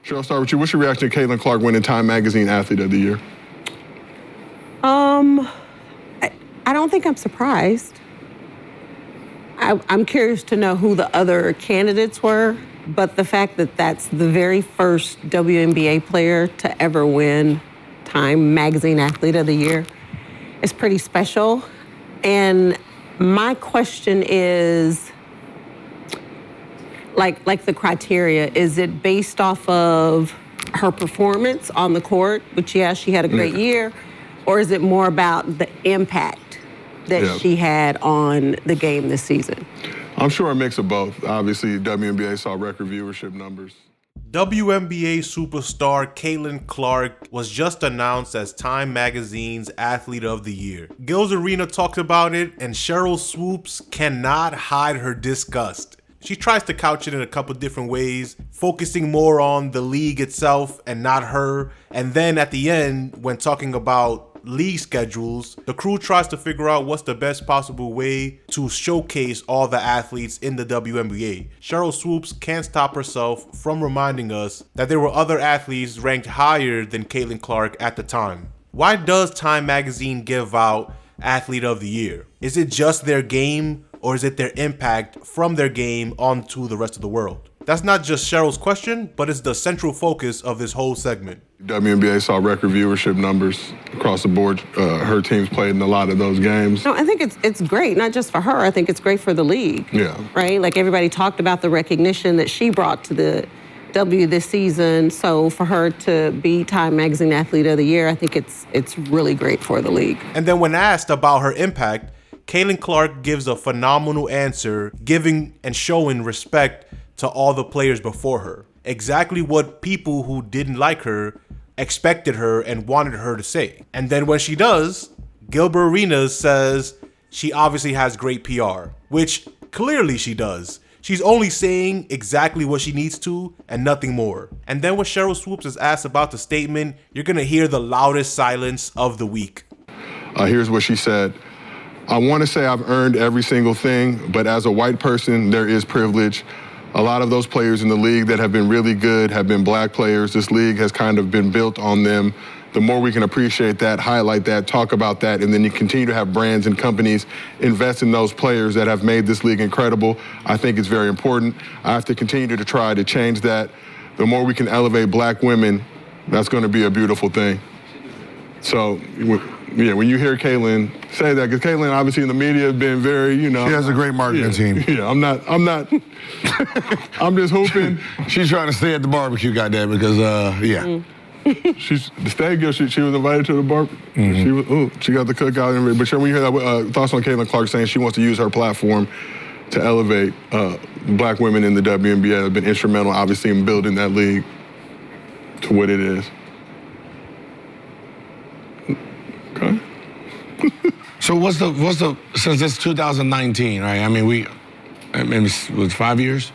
Sheryl, I'll start with you. What's your reaction to Caitlin Clark winning Time Magazine Athlete of the Year? I don't think I'm surprised. I'm curious to know who the other candidates were, but the fact that that's the very first WNBA player to ever win Time Magazine Athlete of the Year is pretty special. And my question is, like the criteria, is it based off of her performance on the court, which, yeah, she had a great year, or is it more about the impact that she had on the game this season? I'm sure a mix of both. Obviously, WNBA saw record viewership numbers. WNBA superstar Caitlin Clark was just announced as Time Magazine's Athlete of the Year. Gilsarena talked about it, and Sheryl Swoopes cannot hide her disgust. She tries to couch it in a couple different ways, focusing more on the league itself and not her. And then at the end, when talking about league schedules, the crew tries to figure out what's the best possible way to showcase all the athletes in the WNBA. Sheryl Swoopes can't stop herself from reminding us that there were other athletes ranked higher than Caitlin Clark at the time. Why does Time Magazine give out Athlete of the Year? Is it just their game, or is it their impact from their game onto the rest of the world? That's not just Sheryl's question, but it's the central focus of this whole segment. WNBA saw record viewership numbers across the board. Her teams played in a lot of those games. No, I think it's great, not just for her. I think it's great for the league. Yeah. Right? Like, everybody talked about the recognition that she brought to the W this season. So for her to be Time Magazine Athlete of the Year, I think it's really great for the league. And then when asked about her impact, Caitlin Clark gives a phenomenal answer, giving and showing respect to all the players before her. Exactly what people who didn't like her expected her and wanted her to say. And then when she does, Gilbert Arenas says she obviously has great PR, which clearly she does. She's only saying exactly what she needs to and nothing more. And then when Sheryl Swoopes is asked about the statement, you're gonna hear the loudest silence of the week. Here's what she said. I want to say I've earned every single thing, but as a white person, there is privilege. A lot of those players in the league that have been really good have been black players. This league has kind of been built on them. The more we can appreciate that, highlight that, talk about that, and then you continue to have brands and companies invest in those players that have made this league incredible, I think it's very important. I have to continue to try to change that. The more we can elevate black women, that's going to be a beautiful thing. So, yeah, when you hear Caitlin say that, because Caitlin obviously in the media has been very, She has a great marketing team. Yeah, I'm not, I'm just hoping. She's trying to stay at the barbecue, goddamn, because, She's the stag girl. She was invited to the bar. She got the cookout. But when you hear that, thoughts on Caitlin Clark saying she wants to use her platform to elevate black women in the WNBA have been instrumental, obviously, in building that league to what it is. Okay. So what's the since it's 2019, right? I mean, it was 5 years.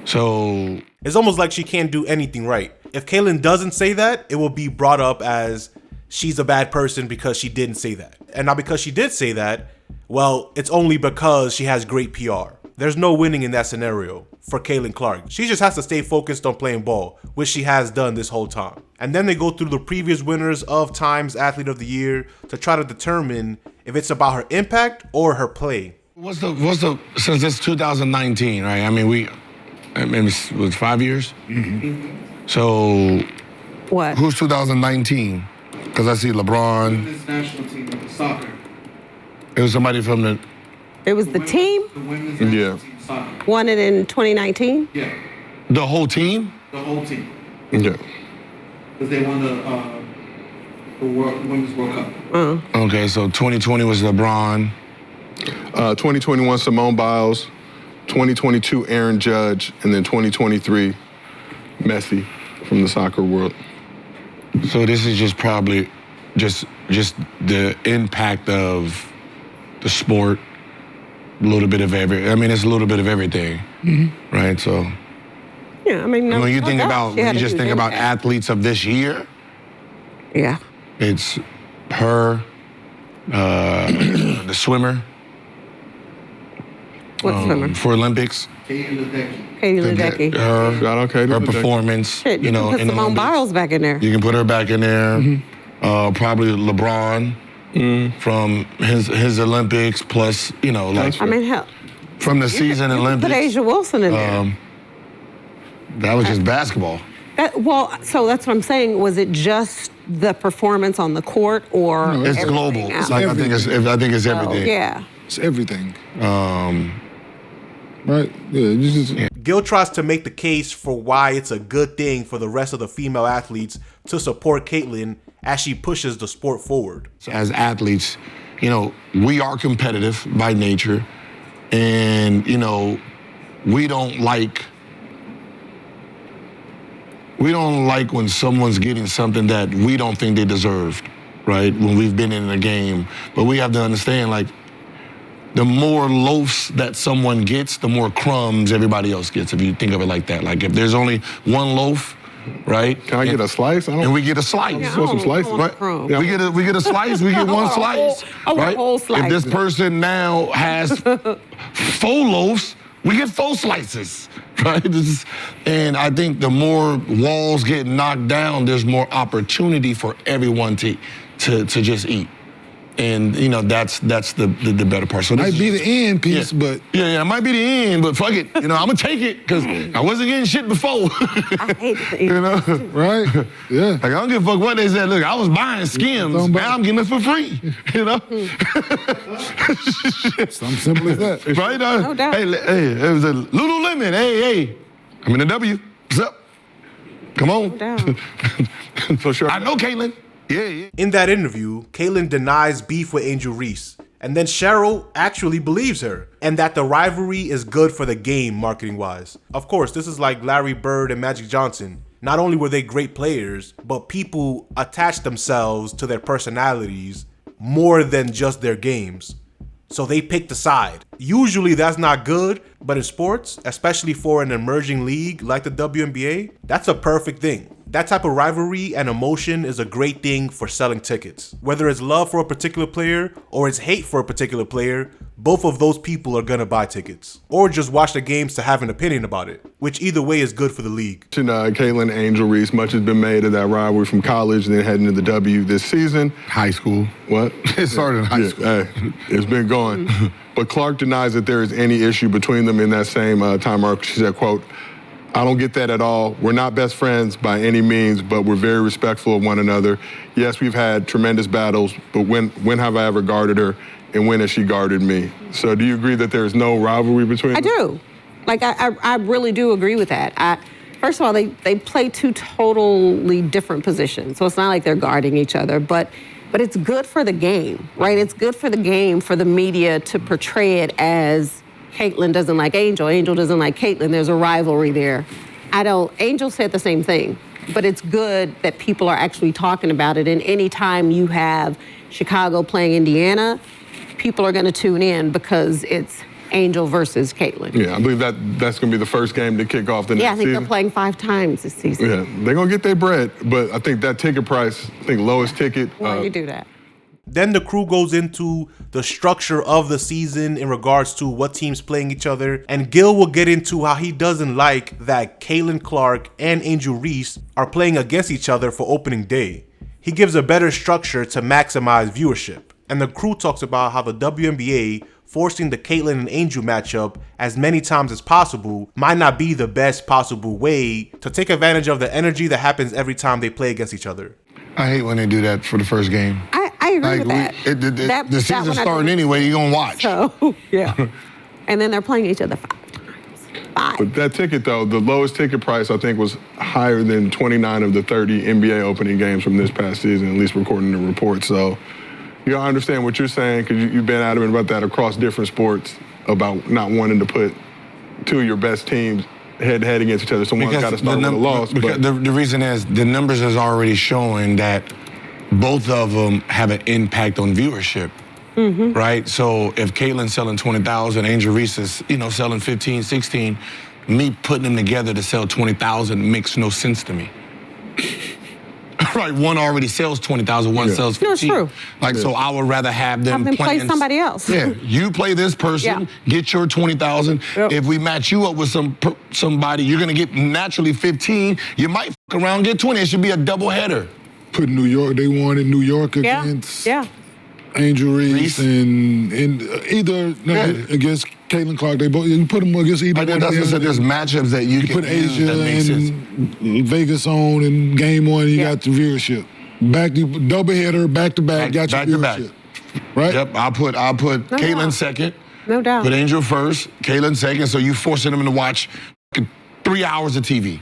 So it's almost like she can't do anything right. If Caitlin doesn't say that, it will be brought up as she's a bad person because she didn't say that. And now because she did say that, well, it's only because she has great PR. There's no winning in that scenario for Caitlin Clark. She just has to stay focused on playing ball, which she has done this whole time. And then they go through the previous winners of Time's Athlete of the Year to try to determine if it's about her impact or her play. What's the since it's 2019, right? I mean, it was 5 years. So What? who's 2019? Because I see LeBron. Women's national team of soccer. It was somebody from the. It was the team The women's national team of soccer. won it in 2019? Yeah, The whole team? the whole team. Yeah. Because they won the Women's World Cup. Okay, so 2020 was LeBron. 2021 Simone Biles, 2022 Aaron Judge, and then 2023 Messi from the soccer world. So this is just probably just the impact of the sport, a little bit of it's a little bit of everything, right? So Yeah, I mean, when you think about, she when had you a just huge think about impact. athletes of this year, Yeah. it's her, the swimmer, What swimmer? For Olympics. Katie Ledecky. Katie Ledecky. Shout out Katie Her Ledecky. performance, Shit, you know, can put in the Simone Olympics. Biles back in there. You can put her back in there. Probably LeBron from his Olympics plus, you know, like I mean, hell, from the season you can Olympics. put Asia Wilson in there. That was just basketball. So that's what I'm saying. Was it just the performance on the court, or It's everything global. else? Like I think it's everything. Yeah. It's everything. Right? Yeah. You just, Gil tries to make the case for why it's a good thing for the rest of the female athletes to support Caitlyn as she pushes the sport forward. As athletes, you know, we are competitive by nature, and you know, we don't like when someone's getting something that we don't think they deserved, right? When we've been in a game, but we have to understand, like, the more loaves that someone gets, the more crumbs everybody else gets. If you think of it like that, like if there's only one loaf, right? Can I get a slice? And we get a slice. Yeah, want some slices, I want Right? crumbs. Yeah. We get a slice. We get one slice. I want a right? whole slice. If this person now has 4 loaves, we get 4 slices, right? And I think the more walls get knocked down, there's more opportunity for everyone to just eat. And you know that's the better part. So might be the end piece, but yeah, it might be the end, but fuck it. You know, I'm gonna take it because I wasn't getting shit before. I hate to eat. You know, right? Yeah. like I don't give a fuck what they said. Look, I was buying Skims. Now I'm getting it for free. You know, Something simple as that. right? No doubt. Hey, it was a Lululemon. Hey, I'm in the W. What's up? Come on. Down. So sure. I know Caitlyn. Yeah. In that interview, Caitlyn denies beef with Angel Reese, and then Sheryl actually believes her, and that the rivalry is good for the game marketing-wise. Of course, this is like Larry Bird and Magic Johnson. Not only were they great players, but people attached themselves to their personalities more than just their games. So they picked a side. Usually that's not good, but in sports, especially for an emerging league like the WNBA, that's a perfect thing. That type of rivalry and emotion is a great thing for selling tickets. Whether it's love for a particular player or it's hate for a particular player, both of those people are gonna buy tickets. Or just watch the games to have an opinion about it, which either way is good for the league. Caitlyn Angel Reese, much has been made of that rivalry from college and then heading to the W this season. High school. What? It started in high school. Hey, it's been going. But Clark denies that there is any issue between them in that same time article. She said, quote, "I don't get that at all. We're not best friends by any means, but we're very respectful of one another. Yes, we've had tremendous battles, but when have I ever guarded her, and when has she guarded me?" So do you agree that there is no rivalry between them? I do. Like, I really do agree with that. First of all, they play 2 totally different positions, so it's not like they're guarding each other, but it's good for the game, right? It's good for the game, for the media to portray it as Caitlyn doesn't like Angel, Angel doesn't like Caitlyn, there's a rivalry there. Angel said the same thing, but it's good that people are actually talking about it, and anytime you have Chicago playing Indiana, people are gonna tune in because it's Angel versus Caitlyn. Yeah, I believe that's going to be the first game to kick off the next Yeah, I think season. they're playing 5 times this season. Yeah, they're going to get their bread, but I think that ticket price, lowest ticket. Why do you do that? Then the crew goes into the structure of the season in regards to what teams playing each other. And Gil will get into how he doesn't like that Caitlin Clark and Angel Reese are playing against each other for opening day. He gives a better structure to maximize viewership. And the crew talks about how the WNBA forcing the Caitlyn and Angel matchup as many times as possible might not be the best possible way to take advantage of the energy that happens every time they play against each other. I hate when they do that for the first game. I agree with that. The season's starting anyway, you're going to watch. So, yeah. And then they're playing each other 5 times. 5. But that ticket, though, the lowest ticket price, I think, was higher than 29 of the 30 NBA opening games from this past season, at least according to the report. So you gotta understand what you're saying, because you've been adamant about that across different sports, about not wanting to put 2 of your best teams head-to-head against each other. So one's got to start with a loss. Because the reason is the numbers is already showing that both of them have an impact on viewership, right? So if Caitlin's selling 20,000, Angel Reese is, selling 15, 16, me putting them together to sell 20,000 makes no sense to me. Right, one already sells 20,000, one sells 15. No, it's true. Like, so I would rather have them play playing somebody else. Yeah, you play this person, get your 20,000. Yep. If we match you up with somebody, you're gonna get naturally 15. You might fuck around and get 20. It should be a double header. Put New York. They won in New York Yeah, against yeah. Angel Reese and either against Caitlin Clark. They both you put them against either. I think one that's of what I them. said. There's matchups that you can Put use Asia that makes sense. and Vegas on in game one. You got the viewership. Double header, back to back. Got your back to back. viewership. Right. Yep, I'll put Caitlin doubt. second. No doubt. Put Angel first, Caitlin second. So you forcing them to watch 3 hours of TV.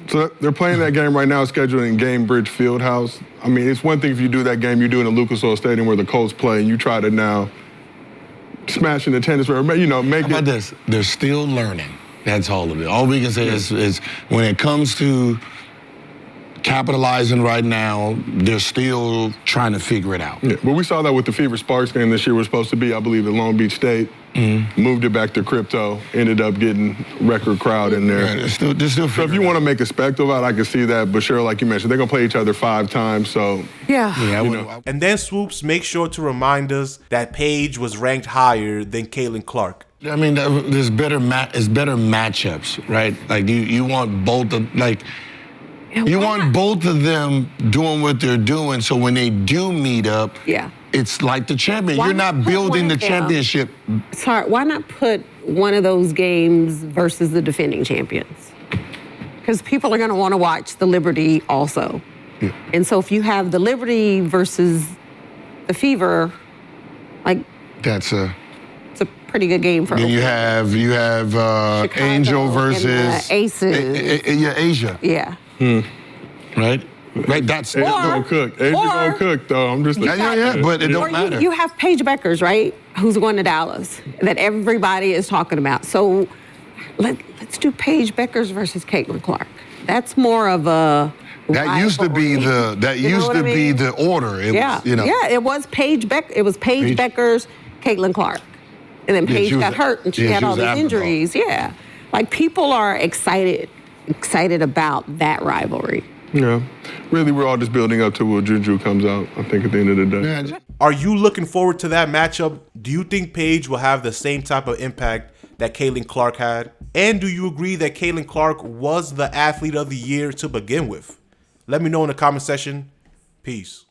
So they're playing that game right now, scheduled in Gamebridge Fieldhouse. I mean, it's one thing if you do that game, you do it in a Lucas Oil Stadium where the Colts play, and you try to now smash in the tennis, make How about it. this? They're still learning. That's all of it. All we can say is when it comes to capitalizing right now, they're still trying to figure it out. Yeah, but we saw that with the Fever Sparks game this year was supposed to be, I believe, at Long Beach State. Moved it back to crypto, ended up getting record crowd in there. Yeah, they're still So if you want to make a spectacle out, I can see that. But Cheryl, like you mentioned, they're going to play each other 5 times, so. Yeah. And then Swoopes, make sure to remind us that Paige was ranked higher than Caitlin Clark. I mean, there's better matchups, right? Like you want both of you want both of them doing what they're doing. So when they do meet up, it's like the champion. Why You're not not put building one the of them? championship. Sorry, why not put one of those games versus the defending champions? Because people are going to want to watch the Liberty also. Yeah. And so if you have the Liberty versus the Fever, like That's it's a pretty good game for Then you opening. have Chicago Angel and versus the Aces. Asia, Yeah. right? Right. That's Asia's going to cook. Asia's going to cook, though. I'm just yeah, but it Or don't matter. you have Paige Beckers, right? Who's going to Dallas that everybody is talking about. So let's do Paige Beckers versus Caitlin Clark. That's more of a That used to be rivalry. the order. It was, it was Paige Beckers, Caitlin Clark. And then Paige she was- got hurt and she yeah, had she all was these after injuries. Yeah. Like people are excited about that rivalry. Yeah. Really, we're all just building up to when Juju comes out, I think, at the end of the day. Yeah, Are you looking forward to that matchup? Do you think Paige will have the same type of impact that Caitlin Clark had? And do you agree that Caitlin Clark was the athlete of the year to begin with? Let me know in the comment section. Peace.